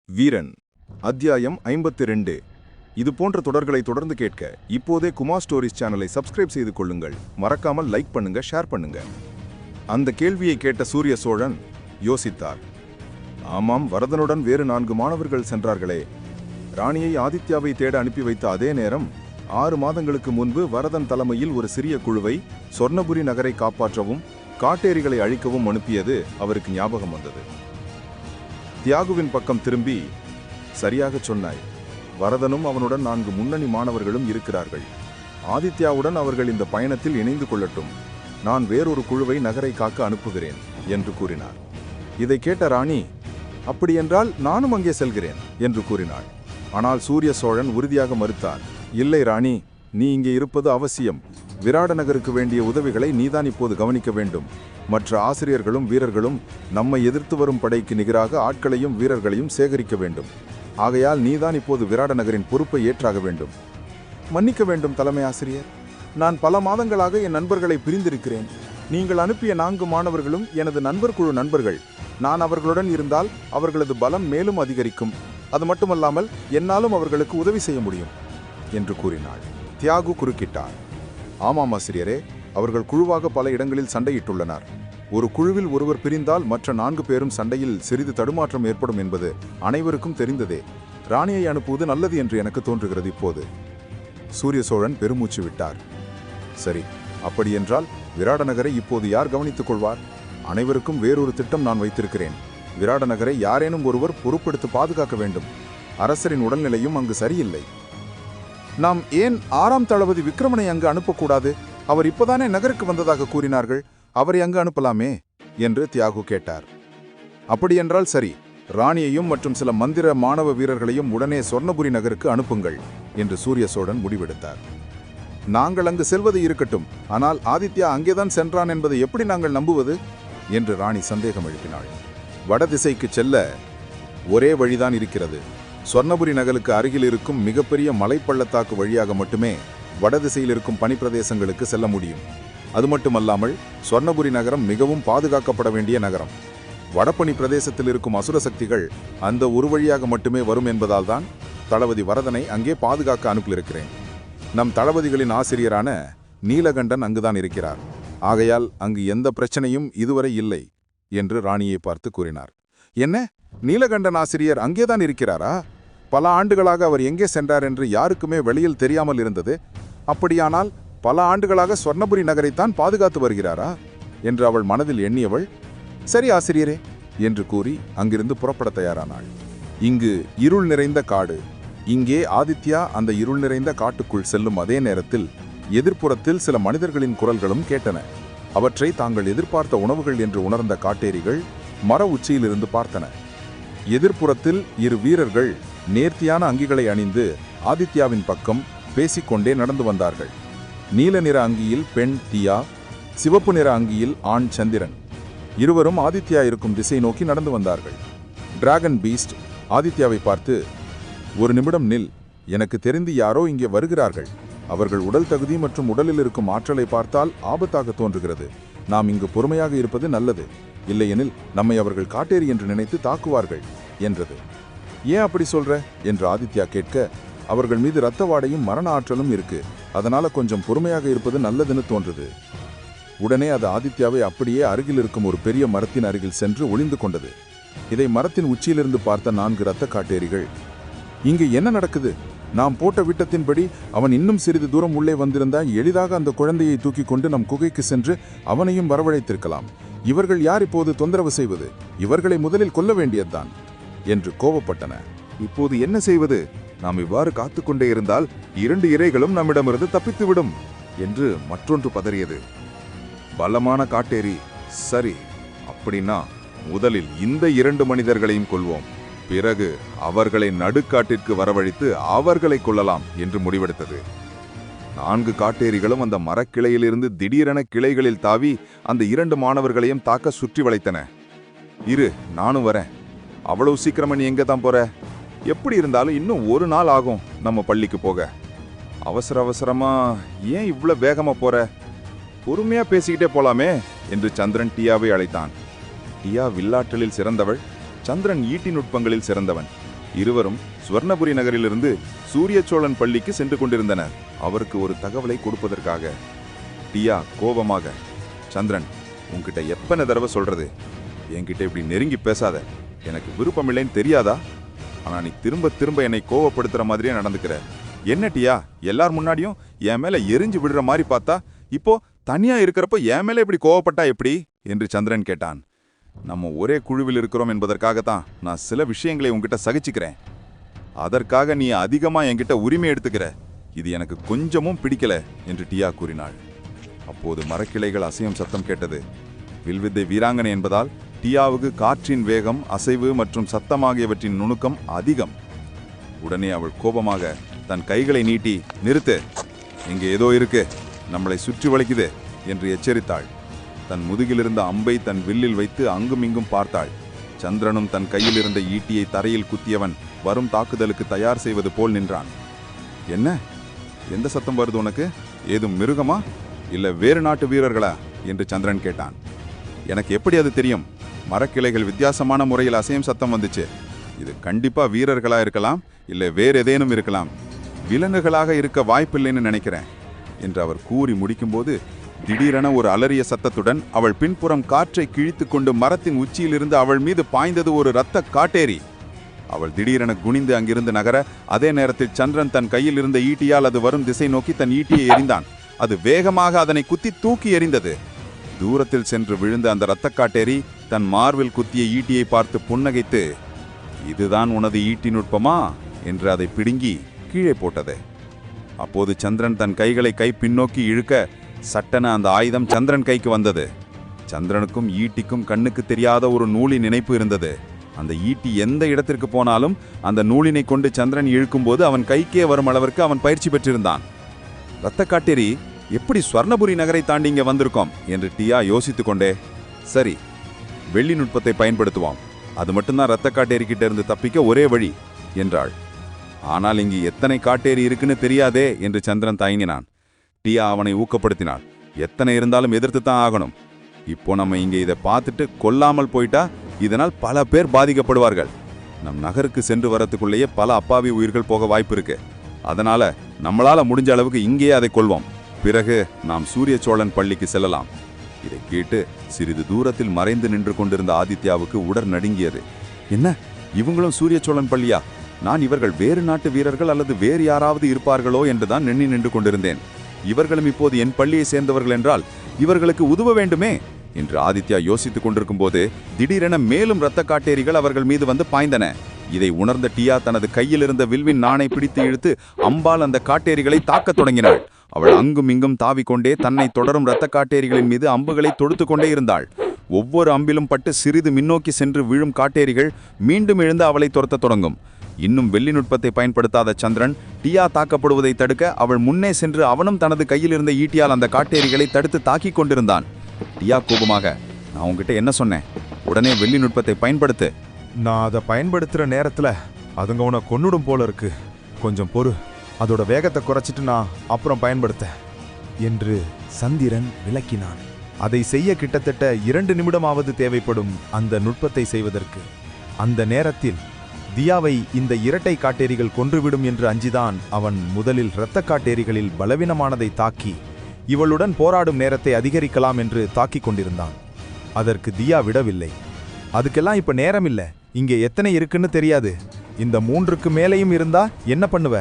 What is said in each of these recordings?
வீரன் அத்தியாயம் 52. இது போன்ற தொடர்களை தொடர்ந்து கேட்க இப்போதே குமார் ஸ்டோரிஸ் சேனலை சப்ஸ்கிரைப் செய்து கொள்ளுங்கள். மறக்காமல் லைக் பண்ணுங்க, ஷேர் பண்ணுங்க. அந்த கேள்வியை கேட்ட சூரிய சோழன் யோசித்தார். ஆமாம், வரதனுடன் வேறு 4 மாணவர்கள் சென்றார்களே. ராணியை ஆதித்யாவை தேட அனுப்பி வைத்த அதே நேரம் 6 மாதங்களுக்கு முன்பு வரதன் தலைமையில் ஒரு சிறிய குழுவை சொர்ணபுரி நகரை காப்பாற்றவும் காட்டேரிகளை அழிக்கவும் அனுப்பியது அவருக்கு ஞாபகம் வந்தது. தியாகுவின் பக்கம் திரும்பி, சரியாக சொன்னாய். வரதனும் அவனுடன் 4 முன்னணி மாணவர்களும் இருக்கிறார்கள். ஆதித்யாவுடன் அவர்கள் இந்த பயணத்தில் இணைந்து கொள்ளட்டும். நான் வேறொரு குழுவை நகரை காக்க அனுப்புகிறேன் என்று கூறினார். இதை கேட்ட ராணி, அப்படியென்றால் நானும் அங்கே செல்கிறேன் என்று கூறினாள். ஆனால் சூரிய சோழன் உறுதியாக மறுத்தார். இல்லை ராணி, நீ இங்கே இருப்பது அவசியம். விராட நகருக்கு வேண்டிய உதவிகளை நீதான் இப்போது கவனிக்க வேண்டும். மற்ற ஆசிரியர்களும் வீரர்களும் நம்மை எதிர்த்து வரும் படைக்கு நிகராக ஆட்களையும் வீரர்களையும் சேகரிக்க வேண்டும். ஆகையால் நீதான் இப்போது விராட நகரின் பொறுப்பை ஏற்றாக வேண்டும். மன்னிக்க வேண்டும் தலைமை ஆசிரியர். நான் பல மாதங்களாக என் நண்பர்களை பிரிந்திருக்கிறேன். நீங்கள் அனுப்பிய 4 மாணவர்களும் எனது நண்பர் குழு நண்பர்கள். நான் அவர்களுடன் இருந்தால் அவர்களது பலம் மேலும் அதிகரிக்கும். அது மட்டுமல்லாமல் என்னாலும் அவர்களுக்கு உதவி செய்ய முடியும் என்று கூறினாள். தியாகு குறுக்கிட்டார். ஆமாம் ஆசிரியரே, அவர்கள் குழுவாக பல இடங்களில் சண்டையிட்டுள்ளனர். ஒரு குழுவில் ஒருவர் பிரிந்தால் மற்ற 4 பேரும் சண்டையில் சிறிது தடுமாற்றம் ஏற்படும் என்பது அனைவருக்கும் தெரிந்ததே. ராணியை அனுப்புவது நல்லது என்று எனக்கு தோன்றுகிறது இப்போது. சூரிய சோழன் பெருமூச்சு விட்டார். சரி, அப்படியென்றால் விராட நகரை இப்போது யார் கவனித்துக் கொள்வார்? அனைவருக்கும் வேறொரு திட்டம் நான் வைத்திருக்கிறேன். விராட நகரை யாரேனும் ஒருவர் பொறுப்பெடுத்து பாதுகாக்க வேண்டும். அரசரின் உடல்நிலையும் அங்கு சரியில்லை. நாம் ஏன் 6ஆம் தளபதி விக்ரமனை அங்கு அனுப்பக்கூடாது? அவர் இப்போதானே நகருக்கு வந்ததாக கூறினார்கள். அவரை அங்கு அனுப்பலாமே என்று தியாகு கேட்டார். அப்படியென்றால் சரி, ராணியையும் மற்றும் சில மந்திர மாணவ வீரர்களையும் உடனே சொர்ணபுரி நகருக்கு அனுப்புங்கள் என்று சூரிய சோழன் முடிவெடுத்தார். நாங்கள் அங்கு செல்வது இருக்கட்டும், ஆனால் ஆதித்யா அங்கேதான் சென்றான் என்பதை எப்படி நாங்கள் நம்புவது என்று ராணி சந்தேகம் எழுப்பினாள். வடதிசைக்கு செல்ல ஒரே வழிதான் இருக்கிறது. சொர்ணபுரி நகருக்கு அருகில் இருக்கும் மிகப்பெரிய மலைப்பள்ளத்தாக்கு வழியாக மட்டுமே வடதிசையில் இருக்கும் பனிப்பிரதேசங்களுக்கு செல்ல முடியும். அது மட்டுமல்லாமல் சொர்ணபுரி நகரம் மிகவும் பாதுகாக்கப்பட வேண்டிய நகரம். வடபனி பிரதேசத்தில் இருக்கும் அசுர சக்திகள் அந்த ஒரு வழியாக மட்டுமே வரும் என்பதால் தான் தளபதி வரதனை அங்கே பாதுகாக்க அனுப்பியிருக்கிறேன். நம் தளபதிகளின் ஆசிரியரான நீலகண்டன் அங்குதான் இருக்கிறார். ஆகையால் அங்கு எந்த பிரச்சனையும் இதுவரை இல்லை என்று ராணியை பார்த்து கூறினார். என்ன, நீலகண்டன் ஆசிரியர் அங்கேதான் இருக்கிறாரா? பல ஆண்டுகளாக அவர் எங்கே சென்றார் என்று யாருக்குமே வெளியில் தெரியாமல் இருந்தது. அப்படியானால் பல ஆண்டுகளாக சொர்ணபுரி நகரைத்தான் பாதுகாத்து வருகிறாரா என்று அவள் மனதில் எண்ணியவள், சரி ஆசிரியரே என்று கூறி அங்கிருந்து புறப்பட தயாரானாள். இங்கு இருள் நிறைந்த காடு. இங்கே ஆதித்யா அந்த இருள் நிறைந்த காட்டுக்குள் செல்லும் அதே நேரத்தில் எதிர்ப்புறத்தில் சில மனிதர்களின் குரல்களும் கேட்டன. அவற்றை தாங்கள் எதிர்பார்த்த உணவுகள் என்று உணர்ந்த காட்டேரிகள் மர உச்சியிலிருந்து பார்த்தன. எதிர்ப்புறத்தில் 2 வீரர்கள் நேர்த்தியான அங்கிகளை அணிந்து ஆதித்யாவின் பக்கம் பேசிக்கொண்டே நடந்து வந்தார்கள். நீல நிற அங்கியில் பெண் தியா, சிவப்பு நிற அங்கியில் ஆண் சந்திரன். இருவரும் ஆதித்யா இருக்கும் திசை நோக்கி நடந்து வந்தார்கள். டிராகன் பீஸ்ட் ஆதித்யாவை பார்த்து, ஒரு நிமிடம் நில், எனக்கு தெரிந்து யாரோ இங்கே வருகிறார்கள். அவர்கள் உடல் தகுதி மற்றும் உடலில் இருக்கும் ஆற்றலை பார்த்தால் ஆபத்தாக தோன்றுகிறது. நாம் இங்கு பொறுமையாக இருப்பது நல்லது. இல்லையெனில் நம்மை அவர்கள் காட்டேரி என்று நினைத்து தாக்குவார்கள் என்றது. ஏன் அப்படி சொல்ற என்று ஆதித்யா கேட்க, அவர்கள் மீது இரத்த வாடையும் மரண ஆற்றலும் இருக்கு. அதனால கொஞ்சம் பொறுமையாக இருப்பது நல்லதுன்னு தோன்றுது. உடனே அது ஆதித்யாவை அப்படியே அருகில் இருக்கும் ஒரு பெரிய மரத்தின் அருகில் சென்று ஒளிந்து கொண்டது. இதை மரத்தின் உச்சியிலிருந்து பார்த்த 4 இரத்த காட்டேரிகள், இங்கு என்ன நடக்குது? நாம் போட்ட விட்டத்தின்படி அவன் இன்னும் சிறிது தூரம் உள்ளே வந்திருந்தால் எளிதாக அந்த குழந்தையை தூக்கி கொண்டு நம் குகைக்கு சென்று அவனையும் வரவழைத்திருக்கலாம். இவர்கள் யார் இப்போது தொந்தரவு செய்வது? இவர்களை முதலில் கொல்ல வேண்டியதுதான் என்று கோபப்பட்டன. இப்போது என்ன செய்வது? நாம் இவ்வாறு காத்துக்கொண்டே இருந்தால் 2 இரைகளும் நம்மிடமிருந்து தப்பித்துவிடும் என்று மற்றொன்று பதறியது. பலமான காட்டேரி. சரி, அப்படின்னா முதலில் இந்த 2 மனிதர்களையும் கொள்வோம். பிறகு அவர்களை நடுக்காட்டிற்கு வரவழைத்து அவர்களை கொள்ளலாம் என்று முடிவெடுத்தது. 4 காட்டேரிகளும் அந்த மரக்கிளையிலிருந்து திடீரென கிளைகளில் தாவி அந்த 2 மாணவர்களையும் தாக்க சுற்றி வளைத்தன. இரு, நானும் வரேன். அவ்வளவு சீக்கிரமா நீ எங்க தான் போற? எப்படி இருந்தாலும் இன்னும் 1 நாள் ஆகும் நம்ம பள்ளிக்கு போக. அவசர அவசரமா ஏன் இவ்வளவு வேகமா போற? பொறுமையா பேசிக்கிட்டே போலாமே என்று சந்திரன் டியாவை அழைத்தான். டியா வில்லாற்றலில் சிறந்தவள். சந்திரன் ஈட்டி நுட்பங்களில் சிறந்தவன். இருவரும் சுவர்ணபுரி நகரிலிருந்து சூரிய சோழன் பள்ளிக்கு சென்று கொண்டிருந்தனர். அவருக்கு ஒரு தகவலை கொடுப்பதற்காக. டியா கோபமாக, சந்திரன், உன்கிட்ட எத்தனை தடவை சொல்றது, என்கிட்ட இப்படி நெருங்கி பேசாத, எனக்கு விருப்பமில்லைன்னு தெரியாதா? ஆனா நீ திரும்ப திரும்ப என்னை கோவப்படுத்துற மாதிரியே நடந்துக்கிற. என்ன டியா, எல்லார் முன்னாடியும் என் மேல எரிஞ்சு விடுற மாதிரி பார்த்தா, இப்போ தனியா இருக்கிறப்ப என் மேல இப்படி கோவப்பட்டா எப்படி என்று சந்திரன் கேட்டான். நம்ம ஒரே குழுவில் இருக்கிறோம் என்பதற்காகத்தான் நான் சில விஷயங்களை உன்கிட்ட சகிச்சுக்கிறேன். அதற்காக நீ அதிகமா என்கிட்ட உரிமை எடுத்துக்கிற. இது எனக்கு கொஞ்சமும் பிடிக்கல என்று டியா கூறினாள். அப்போது மரக்கிளைகள் அசையும் சத்தம் கேட்டது. வில்வித்தை வீராங்கனை என்பதால் டியாவுக்கு காற்றின் வேகம், அசைவு மற்றும் சத்தம் ஆகியவற்றின் நுணுக்கம் அதிகம். உடனே அவள் கோபமாக தன் கைகளை நீட்டி, நிறுத்து, இங்கே ஏதோ இருக்கு, நம்மளை சுற்றி வளைக்குது என்று எச்சரித்தாள். தன் முதுகிலிருந்த அம்பை தன் வில்லில் வைத்து அங்குமிங்கும் பார்த்தாள். சந்திரனும் தன் கையில் இருந்த ஈட்டியை தரையில் குத்தியவன் வரும் தாக்குதலுக்கு தயார் செய்வது போல் நின்றான். என்ன, எந்த சத்தம் வருது உனக்கு? ஏதும் மிருகமா இல்ல வேறு நாட்டு வீரர்களா என்று சந்திரன் கேட்டான். எனக்கு எப்படி அது தெரியும்? மரக்கிளைகள் வித்தியாசமான முறையில் அசையும் சத்தம் வந்துச்சு. இது கண்டிப்பா வீரர்களா இருக்கலாம், இல்ல வேறு ஏதேனும் இருக்கலாம். விலங்குகளாக இருக்க வாய்ப்பில்லைன்னு நினைக்கிறேன் என்று அவர் கூறி முடிக்கும்போது திடீரென ஒரு அலறிய சத்தத்துடன் அவள் பின்புறம் காற்றை கிழித்து கொண்டு மரத்தின் உச்சியிலிருந்து அவள் மீது பாய்ந்தது ஒரு இரத்த காட்டேரி. அவள் திடீரென குனிந்து அங்கிருந்து நகர, அதே நேரத்தில் சந்திரன் தன் கையில் இருந்த ஈட்டியால் அது வரும் திசை நோக்கி தன் ஈட்டியை எறிந்தான். அது வேகமாக அதனை குத்தி தூக்கி எறிந்தது. தூரத்தில் சென்று விழுந்த அந்த இரத்த காட்டேரி தன் மார்பில் குத்திய ஈட்டியை பார்த்து புன்னகைத்து, இதுதான் உனது ஈட்டி நுட்பமா என்று அதை பிடுங்கி கீழே போட்டது. அப்போது சந்திரன் தன் கைகளை கை பின்னோக்கி இழுக்க, சட்டென அந்த ஆயுதம் சந்திரன் கைக்கு வந்தது. சந்திரனுக்கும் ஈட்டிக்கும் கண்ணுக்கு தெரியாத ஒரு நூலின் நினைப்பு இருந்தது. அந்த ஈட்டி எந்த இடத்திற்கு போனாலும் அந்த நூலினை கொண்டு சந்திரன் இழுக்கும்போது அவன் கைக்கே வரும் அளவிற்கு அவன் பயிற்சி பெற்றிருந்தான். இரத்த காட்டேரி எப்படி ஸ்வர்ணபுரி நகரை தாண்டி இங்கே வந்திருக்கோம் என்று டியா யோசித்துக் கொண்டே, சரி, வெள்ளி நுட்பத்தை பயன்படுத்துவோம், அது மட்டும்தான் இரத்த காட்டேரி கிட்ட இருந்து தப்பிக்க ஒரே வழி என்றாள். ஆனால் இங்கு எத்தனை காட்டேரி இருக்குன்னு தெரியாதே என்று சந்திரன் தயங்கினான். டியா அவனை ஊக்கப்படுத்தினாள். எத்தனை இருந்தாலும் எதிர்த்து தான் ஆகணும். இப்போ நம்ம இங்கே இதை பார்த்துட்டு கொல்லாமல் போயிட்டா இதனால் பல பேர் பாதிக்கப்படுவார்கள். நம் நகருக்கு சென்று வரத்துக்குள்ளேயே பல அப்பாவி உயிர்கள் போக வாய்ப்பு இருக்கு. அதனால நம்மளால முடிஞ்ச அளவுக்கு இங்கேயே அதை கொள்வோம். பிறகு நாம் சூரிய சோழன் பள்ளிக்கு செல்லலாம். இதை கேட்டு சிறிது தூரத்தில் மறைந்து நின்று கொண்டிருந்த ஆதித்யாவுக்கு உடற் நடுங்கியது. என்ன, இவங்களும் சூரிய சோழன் பள்ளியா? நான் இவர்கள் வேறு நாட்டு வீரர்கள் அல்லது வேறு யாராவது இருப்பார்களோ என்றுதான் எண்ணி நின்று கொண்டிருந்தேன். இவர்களும் இப்போது என் பள்ளியை சேர்ந்தவர்கள் என்றால் இவர்களுக்கு உதவ வேண்டுமே என்று ஆதித்யா யோசித்துக் கொண்டிருக்கும் போது திடீரென மேலும் இரத்த காட்டேரிகள் அவர்கள் மீது வந்து பாய்ந்தன. இதை உணர்ந்த டியா தனது கையில் இருந்த வில்வின் நாணை பிடித்து இழுத்து அம்பால் அந்த காட்டேரிகளை தாக்கத் தொடங்கினாள். அவள் அங்கும் இங்கும் தாவிக்கொண்டே தன்னை தொடரும் இரத்த காட்டேரிகளின் மீது அம்புகளை தொடுத்து கொண்டே இருந்தாள். ஒவ்வொரு அம்பிலும் பட்டு சிறிது முன்னோக்கி சென்று விழும் காட்டேரிகள் மீண்டும் எழுந்து அவளை துரத்த தொடங்கும். இன்னும் வெள்ளி நுட்பத்தை பயன்படுத்தாத சந்திரன் டியா தாக்கப்படுவதை தடுக்க அவள் முன்னே சென்று அவனும் தனது கையில் இருந்த ஈட்டியால் அந்த காட்டேரிகளை தடுத்து தாக்கி கொண்டிருந்தான். டியா கோபமாக, நான் உங்ககிட்ட என்ன சொன்னேன்? உடனே வெள்ளி நுட்பத்தை பயன்படுத்து. நான் அதை பயன்படுத்துகிற நேரத்தில் அதுங்க உன்னை கொன்னுடும் போல இருக்கு. கொஞ்சம் பொறு, அதோட வேகத்தை குறைச்சிட்டு நான் அப்புறம் பயன்படுத்த என்று சந்திரன் விளக்கினான். அதை செய்ய கிட்டத்தட்ட 2 நிமிடமாவது தேவைப்படும் அந்த நுட்பத்தை செய்வதற்கு. அந்த நேரத்தில் தியாவை இந்த இரட்டை காட்டேரிகள் கொன்றுவிடும் என்று அஞ்சிதான் அவன் முதலில் இரத்த காட்டேரிகளில் பலவீனமானதை தாக்கி இவளுடன் போராடும் நேரத்தை அதிகரிக்கலாம் என்று தாக்கிக் கொண்டிருந்தான். அதற்கு தியா விடவில்லை. அதுக்கெல்லாம் இப்ப நேரம் இல்லை, இங்கே எத்தனை இருக்குன்னு தெரியாது. இந்த 3க்கு மேலேயும் இருந்தா என்ன பண்ணுவ?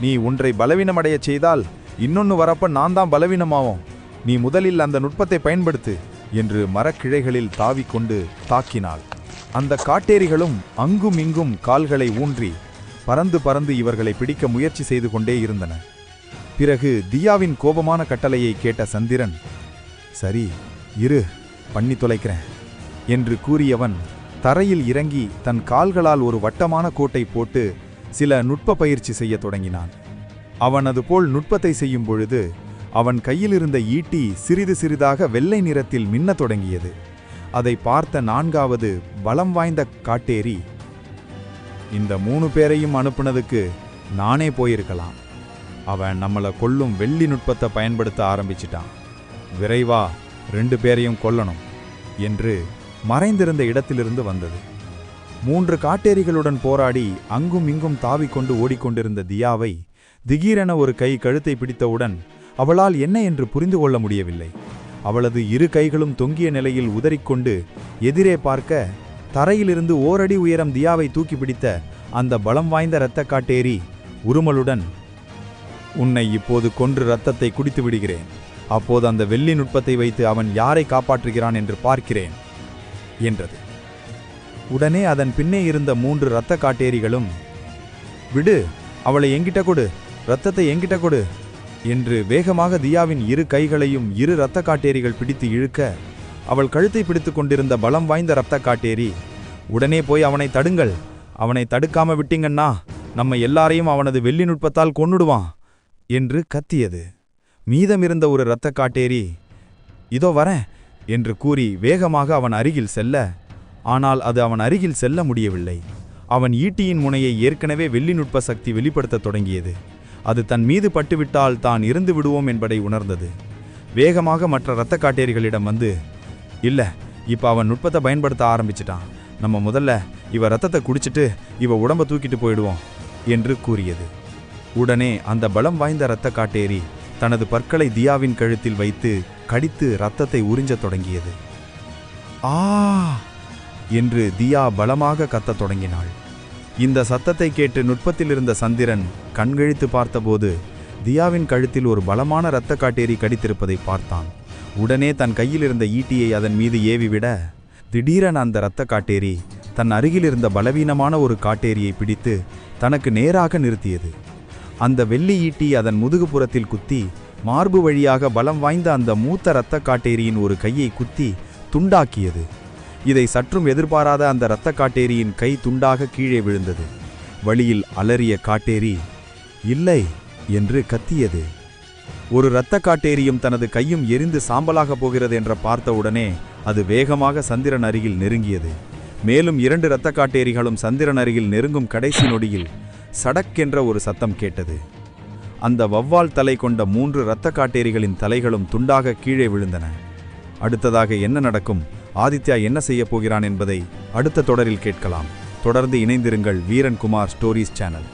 நீ ஒன்றை பலவீனமடைய செய்தால் இன்னொன்னு வரப்ப நான் தான் பலவீனமாவோம். நீ முதலில் அந்த நுட்பத்தை பயன்படுத்து என்று மரக்கிளைகளில் தாவிக்கொண்டு தாக்கினாள். அந்த காட்டேரிகளும் அங்கும் இங்கும் கால்களை ஊன்றி பறந்து பறந்து இவர்களை பிடிக்க முயற்சி செய்து கொண்டே இருந்தன. பிறகு தியாவின் கோபமான கட்டளையை கேட்ட சந்திரன், சரி இரு, பண்ணி தொலைக்கிறேன் என்று கூறியவன் தரையில் இறங்கி தன் கால்களால் ஒரு வட்டமான கோட்டை போட்டு சில நுட்ப பயிற்சி செய்ய தொடங்கினான். அவன் அதுபோல் நுட்பத்தை செய்யும் பொழுது அவன் கையில் இருந்த ஈட்டி சிறிது சிறிதாக வெள்ளை நிறத்தில் மின்னத் தொடங்கியது. அதை பார்த்த 4வது பலம் வாய்ந்த காட்டேரி, இந்த 3 பேரையும் அனுப்புனதுக்கு நானே போயிருக்கலாம். அவன் நம்மளை கொல்லும் வெள்ளி நுட்பத்தை பயன்படுத்த ஆரம்பிச்சிட்டான். விரைவா 2 பேரையும் கொல்லணும் என்று மறைந்திருந்த இடத்திலிருந்து வந்தது. 3 காட்டேரிகளுடன் போராடி அங்கும் இங்கும் தாவிக்கொண்டு ஓடிக்கொண்டிருந்த தியாவை திடீரென ஒரு கை கழுத்தை பிடித்தவுடன் அவளால் என்ன என்று புரிந்து கொள்ள முடியவில்லை. அவளது 2 கைகளும் தொங்கிய நிலையில் உதறிக்கொண்டு எதிரே பார்க்க தரையிலிருந்து ஓரடி உயரம் தியாவை தூக்கி பிடித்த அந்த பலம் வாய்ந்த இரத்த காட்டேரி உருமலுடன், "உன்னை இப்போது கொன்று இரத்தத்தை குடித்து விடுகிறேன். அப்போது அந்த வெள்ளி நுட்பத்தை வைத்து அவன் யாரை காப்பாற்றுகிறான் என்று பார்க்கிறேன்" என்றது. உடனே அதன் பின்னே இருந்த 3 இரத்த காட்டேரிகளும், "விடு, அவளை எங்கிட்ட கொடு, இரத்தத்தை எங்கிட்ட கொடு" என்று வேகமாக தியாவின் 2 கைகளையும் 2 இரத்த காட்டேரிகள் பிடித்து இழுக்க, அவள் கழுத்தை பிடித்து கொண்டிருந்த பலம் வாய்ந்த இரத்த காட்டேரி, "உடனே போய் அவனை தடுங்கள். அவனை தடுக்காம விட்டீங்கன்னா நம்ம எல்லாரையும் அவனது வெள்ளி நுட்பத்தால் கொன்னுடுவான்" என்று கத்தியது. மீதமிருந்த ஒரு இரத்த காட்டேரி, "இதோ வரேன்" என்று கூறி வேகமாக அவன் அருகில் செல்ல, ஆனால் அது அவன் அருகில் செல்ல முடியவில்லை. அவன் ஈட்டியின் முனையை ஏற்கனவே வெள்ளி நுட்ப சக்தி வெளிப்படுத்தத் தொடங்கியது. அது தன் மீது பட்டுவிட்டால் தான் இருந்து விடுவோம் என்பதை உணர்ந்தது. வேகமாக மற்ற இரத்த காட்டேரிகளிடம் வந்து, "இல்ல, இப்ப அவன் நுட்பத்தை பயன்படுத்த ஆரம்பிச்சிட்டான். நம்ம முதல்ல இவ ரத்தத்தை குடிச்சிட்டு இவ உடம்ப தூக்கிட்டு போயிடுவோம்" என்று கூறியது. உடனே அந்த பலம் வாய்ந்த இரத்த காட்டேரி தனது பற்களை தியாவின் கழுத்தில் வைத்து கடித்து இரத்தத்தை உறிஞ்சத் தொடங்கியது. "ஆ!" என்று தியா பலமாக கத்தத் தொடங்கினாள். இந்த சத்தத்தை கேட்டு நுட்பத்தில் இருந்த சந்திரன் கண்கழித்து பார்த்தபோது தியாவின் கழுத்தில் ஒரு பலமான இரத்த காட்டேரி கடித்திருப்பதை பார்த்தான். உடனே தன் கையில் இருந்த ஈட்டியை அதன் மீது ஏவிவிட, திடீரென அந்த இரத்த காட்டேரி தன் அருகில் இருந்த பலவீனமான ஒரு காட்டேரியை பிடித்து தனக்கு நேராக நிறுத்தியது. அந்த வெள்ளி ஈட்டி அதன் முதுகுப்புறத்தில் குத்தி மார்பு வழியாக பலம் வாய்ந்த அந்த மூத்த இரத்த காட்டேரியின் ஒரு கையை குத்தி துண்டாக்கியது. இதை சற்றும் எதிர்பாராத அந்த இரத்த காட்டேரியின் கை துண்டாக கீழே விழுந்தது. வழியில் அலறிய காட்டேரி, "இல்லை" என்று கத்தியது. ஒரு இரத்த காட்டேரியும் தனது கையும் எரிந்து சாம்பலாக போகிறது என்ற பார்த்தவுடனே அது வேகமாக சந்திரன் அருகில் நெருங்கியது. மேலும் 2 இரத்த காட்டேரிகளும் சந்திரன் அருகில் நெருங்கும் கடைசி நொடியில் சடக் என்ற ஒரு சத்தம் கேட்டது. அந்த வௌவால் தலை கொண்ட 3 இரத்த காட்டேரிகளின் தலைகளும் துண்டாக கீழே விழுந்தன. அடுத்ததாக என்ன நடக்கும், ஆதித்யா என்ன செய்ய போகிறான் என்பதை அடுத்த தொடரில் கேட்கலாம். தொடர்ந்து இணைந்திருங்கள் வீரன் குமார் ஸ்டோரிஸ் சேனல்.